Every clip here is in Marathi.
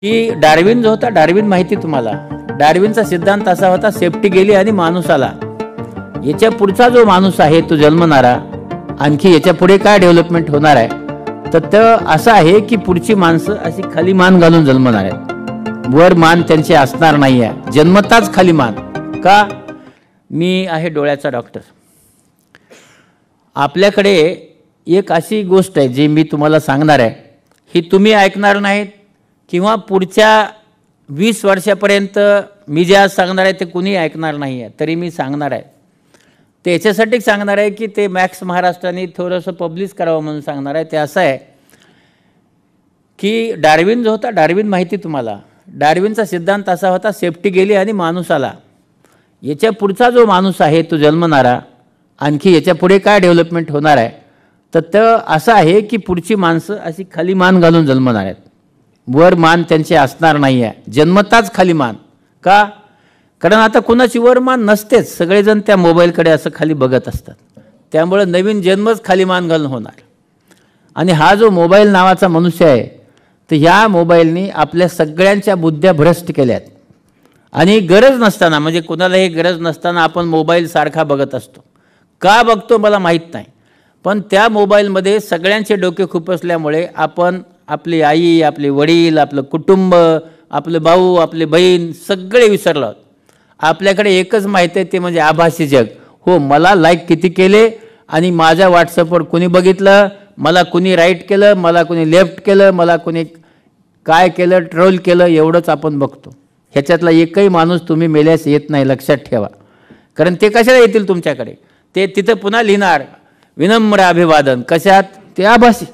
की डार्विन जो होता, डार्विन माहिती तुम्हाला, डार्विनचा सिद्धांत असा होता, सेफ्टी गेली आणि माणूस आला. याच्या पुढचा जो माणूस आहे तो जन्मणारा, आणखी याच्या पुढे काय डेव्हलपमेंट होणार आहे, तर ते असं आहे की पुढची माणसं अशी खाली मान घालून जन्मणार आहेत. वर मान त्यांचे असणार नाही आहे, जन्मताच खाली मान. का? मी आहे डोळ्याचा डॉक्टर. आपल्याकडे एक अशी गोष्ट आहे जी मी तुम्हाला सांगणार आहे, ही तुम्ही ऐकणार नाहीत किंवा पुढच्या 20 वर्षापर्यंत मी जे आज सांगणार आहे ते कुणी ऐकणार नाही आहे, तरी मी सांगणार आहे. ते याच्यासाठी सांगणार आहे की ते मॅक्स महाराष्ट्राने थोडंसं पब्लिश करावं म्हणून सांगणार आहे. ते असं आहे की डार्विन जो होता, डार्विन माहिती तुम्हाला, डार्विनचा सिद्धांत असा होता, सेफ्टी गेली आणि माणूस आला. याच्या पुढचा जो माणूस आहे तो जन्मणारा, आणखी याच्या पुढे काय डेव्हलपमेंट होणार आहे, तर ते असं आहे की पुढची माणसं अशी खाली मान घालून जन्मणार आहेत. वर मान त्यांचे असणार नाही आहे, जन्मताच खाली मान. का? कारण आता कुणाची वर मान नसतेच, सगळेजण त्या मोबाईलकडे असं खाली बघत असतात. त्यामुळे नवीन जन्मच खाली मान घालून होणार. आणि हा जो मोबाईल नावाचा मनुष्य आहे, तर ह्या मोबाईलनी आपल्या सगळ्यांच्या बुद्ध्या भ्रष्ट केल्यात. आणि गरज नसताना, म्हणजे कुणालाही गरज नसताना आपण मोबाईल सारखा बघत असतो. का बघतो मला माहीत नाही, पण त्या मोबाईलमध्ये सगळ्यांचे डोके खुपसल्यामुळे आपण आपली आई, आपले वडील, आपलं कुटुंब, आपले भाऊ, आपले बहीण सगळे विसरलो आहोत. आपल्याकडे एकच माहीत आहे, ते म्हणजे आभासी जग. हो, मला लाईक किती केले आणि माझ्या व्हॉट्सअपवर कुणी बघितलं, मला कुणी राईट केलं, मला कुणी लेफ्ट केलं, मला कुणी काय केलं, ट्रोल केलं, एवढंच आपण बघतो. ह्याच्यातला एकही माणूस तुम्ही मेल्यास येत नाही, लक्षात ठेवा. कारण ते कशाला येतील तुमच्याकडे? ते तिथं पुन्हा लिहिणार विनम्र अभिवादन. कशात? ते आभासी,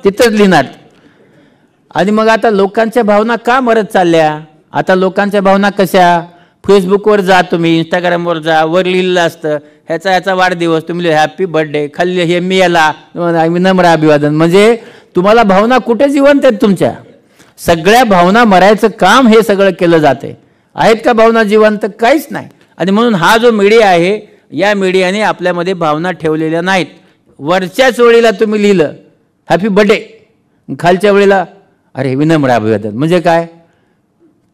तिथंच लिहिणार. आणि मग आता लोकांच्या भावना का मरत चालल्या? आता लोकांच्या भावना कशा? फेसबुकवर जा, तुम्ही इंस्टाग्रामवर जा, वर लिहिलेलं असतं ह्याचा वाढदिवस, तुम्ही हॅपी बर्थडे, खाल्ले हे मी याला विनम्र अभिवादन. म्हणजे तुम्हाला भावना कुठे जिवंत आहेत तुमच्या? सगळ्या भावना मरायचं काम हे सगळं केलं जाते. आहेत का भावना जिवंत? काहीच नाही. आणि म्हणून हा जो मीडिया आहे, या मीडियाने आपल्यामध्ये भावना ठेवलेल्या नाहीत. वरच्याच वेळेला तुम्ही लिहिलं हॅपी बर्थडे, खालच्या वेळेला अरे विनम्र अभिवादन. म्हणजे काय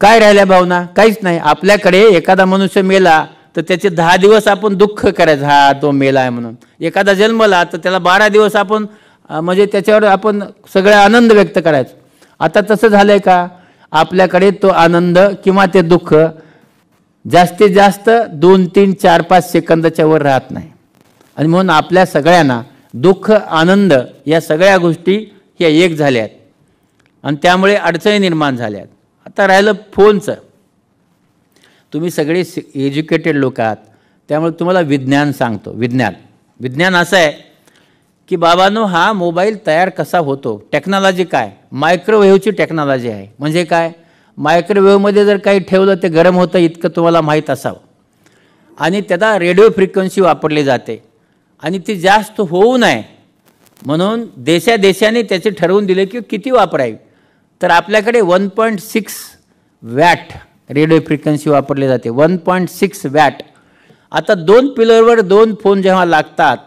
काय राहिल्या भावना? काहीच नाही. आपल्याकडे एखादा मनुष्य मेला तर त्याचे 10 दिवस आपण दुःख करायचं, हा तो मेला आहे म्हणून. एखादा जन्मला तर त्याला 12 दिवस आपण म्हणजे त्याच्यावर आपण सगळे आनंद व्यक्त करायचं. आता तसं झालंय का? आपल्याकडे तो आनंद किंवा ते दुःख जास्तीत जास्त 2, 3, 4, 5 सेकंदाच्या वर राहत नाही. आणि म्हणून आपल्या सगळ्यांना दुःख, आनंद या सगळ्या गोष्टी ह्या एक झाल्या आहेत आणि त्यामुळे अडचणी निर्माण झाल्या आहेत. आता राहिलं फोनचं. तुम्ही सगळे एज्युकेटेड लोक आहात, त्यामुळे तुम्हाला विज्ञान सांगतो. विज्ञान असं आहे की बाबांनो, हा मोबाईल तयार कसा होतो, टेक्नॉलॉजी काय, मायक्रोवेव्हची टेक्नॉलॉजी आहे. म्हणजे काय? मायक्रोवेव्हमध्ये जर काही ठेवलं ते गरम होतं, इतकं तुम्हाला माहीत असावं. आणि त्याला रेडिओ फ्रिक्वेन्सी वापरली जाते आणि ती जास्त होऊ नये म्हणून देशाने त्याचे ठरवून दिले की किती वापरावी. तर आपल्याकडे 1.6 वॅट रेडिओ फ्रिक्वेन्सी वापरली जाते. 1.6 वॅट. आता 2 पिलरवर 2 फोन जेव्हा लागतात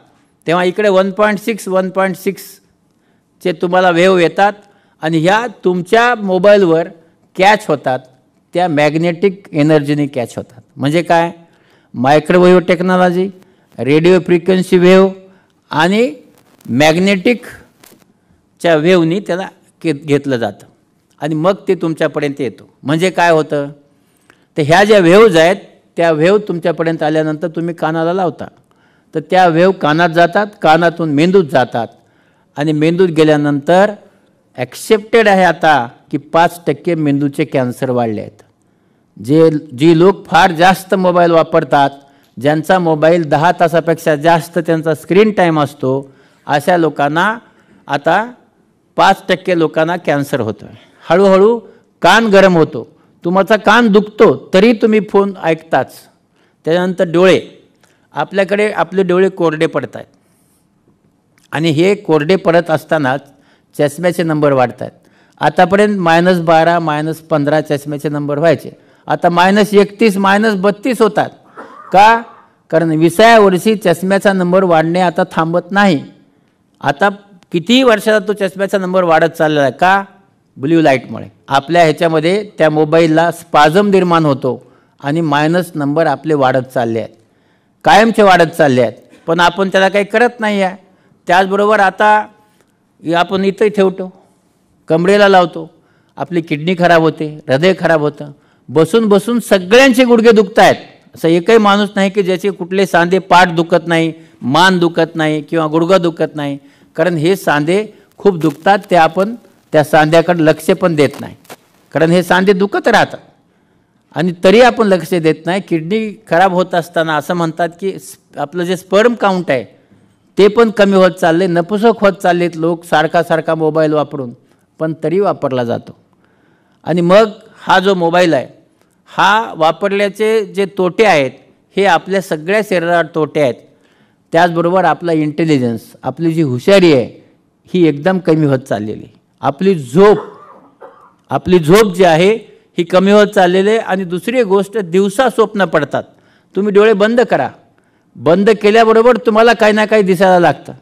तेव्हा इकडे 1.6 चे तुम्हाला वेव्ह येतात आणि ह्या तुमच्या मोबाईलवर कॅच होतात, त्या मॅग्नेटिक एनर्जीने कॅच होतात. म्हणजे काय? Microwave technology, radio frequency wave आणि मॅग्नेटिकच्या वेव्हनी त्याला घेतलं जातं आणि मग ते तुमच्यापर्यंत येतो. म्हणजे काय होतं? तर ह्या ज्या वेव्हज आहेत त्या वेव्ह तुमच्यापर्यंत आल्यानंतर तुम्ही कानाला लावता, तर त्या वेव्ह कानात जातात, कानातून मेंदूत जातात आणि मेंदूत गेल्यानंतर ॲक्सेप्टेड आहे आता की 5% मेंदूचे कॅन्सर वाढले आहेत. जी लोक फार जास्त मोबाईल वापरतात, ज्यांचा मोबाईल 10 तासापेक्षा जास्त त्यांचा स्क्रीन टाईम असतो, अशा लोकांना आता 5% लोकांना कॅन्सर होतो आहे. हळूहळू कान गरम होतो, तुमचा कान दुखतो तरी तुम्ही फोन ऐकताच. त्यानंतर डोळे, आपल्याकडे आपले डोळे कोरडे पडत आहेत आणि हे कोरडे पडत असतानाच चष्म्याचे नंबर वाढत आहेत. आतापर्यंत -12, -15 चष्म्याचे नंबर व्हायचे, आता -31, -32 होतात. का? कारण 20व्या वर्षी चष्म्याचा नंबर वाढणे आता थांबत नाही. आता कितीही वर्षाचा तो चष्म्याचा नंबर वाढत चाललेला आहे. का? ब्ल्यू लाईटमुळे आपल्या ह्याच्यामध्ये त्या मोबाईलला स्पाझम निर्माण होतो आणि मायनस नंबर आपले वाढत चालले आहेत, कायमचे वाढत चालले आहेत, पण आपण त्याला काही करत नाही आहे. त्याचबरोबर आता आपण इथं ठेवतो, कमरेला लावतो, आपली किडनी खराब होते, हृदय खराब होतं. बसून बसून सगळ्यांचे गुडघे दुखत आहेत. असं एकही माणूस नाही की ज्याचे कुठले सांधे, पाठ दुखत नाही, मान दुखत नाही किंवा गुडघा दुखत नाही. कारण हे सांधे खूप दुखतात, ते आपण त्या सांध्याकडे लक्ष पण देत नाही, कारण हे सांधे दुखत राहतात आणि तरी आपण लक्ष देत नाही. किडनी खराब होत असताना असं म्हणतात की आपलं जे स्पर्म काउंट आहे ते पण कमी होत चालले, नपुसक होत चाललेत लोक सारखा मोबाईल वापरून, पण तरी वापरला जातो. आणि मग हा जो मोबाईल आहे हा वापरल्याचे जे तोटे आहेत हे आपल्या सगळ्या शरीरावर तोटे आहेत. त्याचबरोबर आपला इंटेलिजन्स, आपली जी हुशारी आहे ही एकदम कमी होत चाललेली. आपली झोप जी आहे ही कमी होत चाललेली आहे. आणि दुसरी गोष्ट, दिवसा स्वप्न पडतात. तुम्ही डोळे बंद करा, बंद केल्याबरोबर तुम्हाला काही ना काही दिसायला लागतं.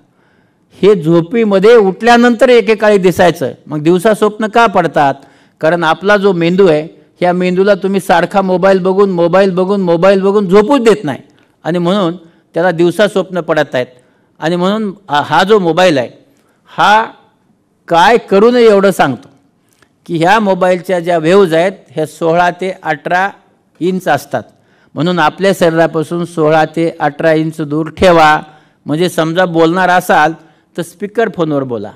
हे झोपीमध्ये उठल्यानंतर एकेकाळी दिसायचं. मग दिवसा स्वप्न का पडतात? कारण आपला जो मेंदू आहे ह्या मेंदूला तुम्ही सारखा मोबाईल बघून झोपूच देत नाही आणि म्हणून त्याला दिवसा स्वप्न पडत आहेत. आणि म्हणून हा जो मोबाईल आहे हा काय करू नये एवढं सांगतो की ह्या मोबाईलच्या ज्या वेव्ज आहेत ह्या 16 ते 18 इंच असतात. म्हणून आपल्या शरीरापासून 16 ते 18 इंच दूर ठेवा. म्हणजे समजा बोलणार असाल तर स्पीकर फोनवर बोला.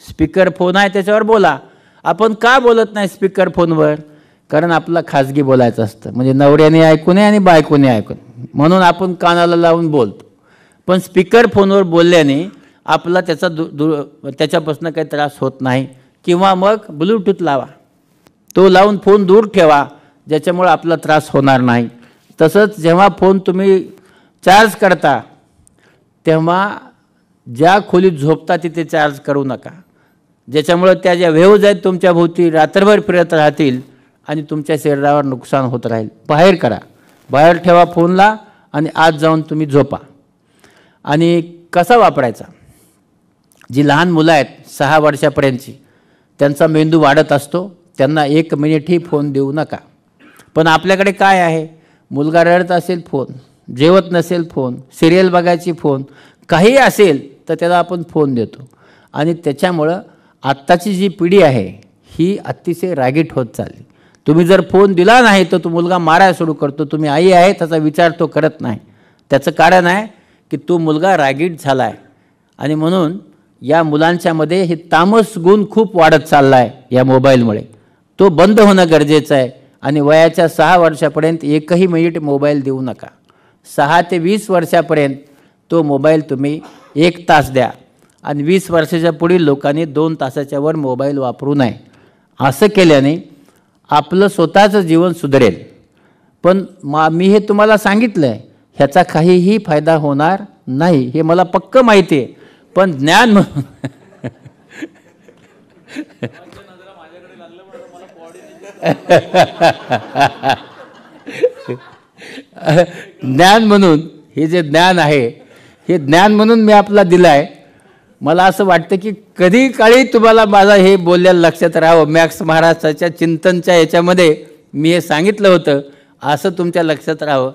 स्पीकर फोन आहे त्याच्यावर बोला. आपण का बोलत नाही स्पीकर फोनवर? कारण आपला खाजगी बोलायचं असतं, म्हणजे नवऱ्याने ऐकू नये आणि बायकोने ऐकू नये म्हणून आपण कानाला लावून बोलतो. पण स्पीकर फोनवर बोलल्याने आपला त्याच्यापासून काही त्रास होत नाही. किंवा मग ब्लूटूथ लावा, तो लावून फोन दूर ठेवा, ज्याच्यामुळे आपला त्रास होणार नाही. तसंच जेव्हा फोन तुम्ही चार्ज करता तेव्हा ज्या खोलीत झोपता तिथे चार्ज करू नका, ज्याच्यामुळे त्या ज्या वेव्ज आहेत तुमच्या भोवती रात्रभर फिरत राहतील आणि तुमच्या शरीरावर नुकसान होत राहील. बाहेर करा, बाहेर ठेवा फोनला आणि आत जाऊन तुम्ही झोपा. आणि कसा वापरायचा? जी लहान मुलं आहेत 6 वर्षापर्यंतची, त्यांचा मेंदू वाढत असतो, त्यांना 1 मिनिटही फोन देऊ नका. पण आपल्याकडे काय आहे? मुलगा रडत असेल फोन, जेवत नसेल फोन, सिरियल बघायची फोन, काही असेल तर त्याला आपण फोन देतो. आणि त्याच्यामुळं आत्ताची जी पिढी आहे ही अतिशय रागीट होत चालली. तुम्ही जर फोन दिला नाही तर तो मुलगा मारायला सुरू करतो. तुम्ही आई आहे त्याचा विचार तो करत नाही. त्याचं कारण आहे की तो मुलगा रागीट झाला आहे. आणि म्हणून या मुलांच्यामध्ये हे तामस गुण खूप वाढत चालला आहे या मोबाईलमुळे. तो बंद होणं गरजेचं आहे. आणि वयाच्या 6 वर्षापर्यंत 1ही मिनिट मोबाईल देऊ नका. 6 ते 20 वर्षापर्यंत तो मोबाईल तुम्ही 1 तास द्या. आणि 20 वर्षाच्या पुढील लोकांनी 2 तासाच्या वर मोबाईल वापरू नये. असं केल्याने आपलं स्वतःचं जीवन सुधारेल. पण मी हे तुम्हाला सांगितलं आहे ह्याचा काहीही फायदा होणार नाही, हे मला पक्क माहिती आहे. पण ज्ञान म्हणून ज्ञान म्हणून हे जे ज्ञान आहे हे ज्ञान म्हणून मी आपला दिलं आहे. मला असं वाटतं की कधी काळी तुम्हाला माझा हे बोललेलं लक्षात राहावं. मॅक्स महाराजांच्या चिंतनच्या याच्यामध्ये मी हे सांगितलं होतं, असं तुमच्या लक्षात राहावं.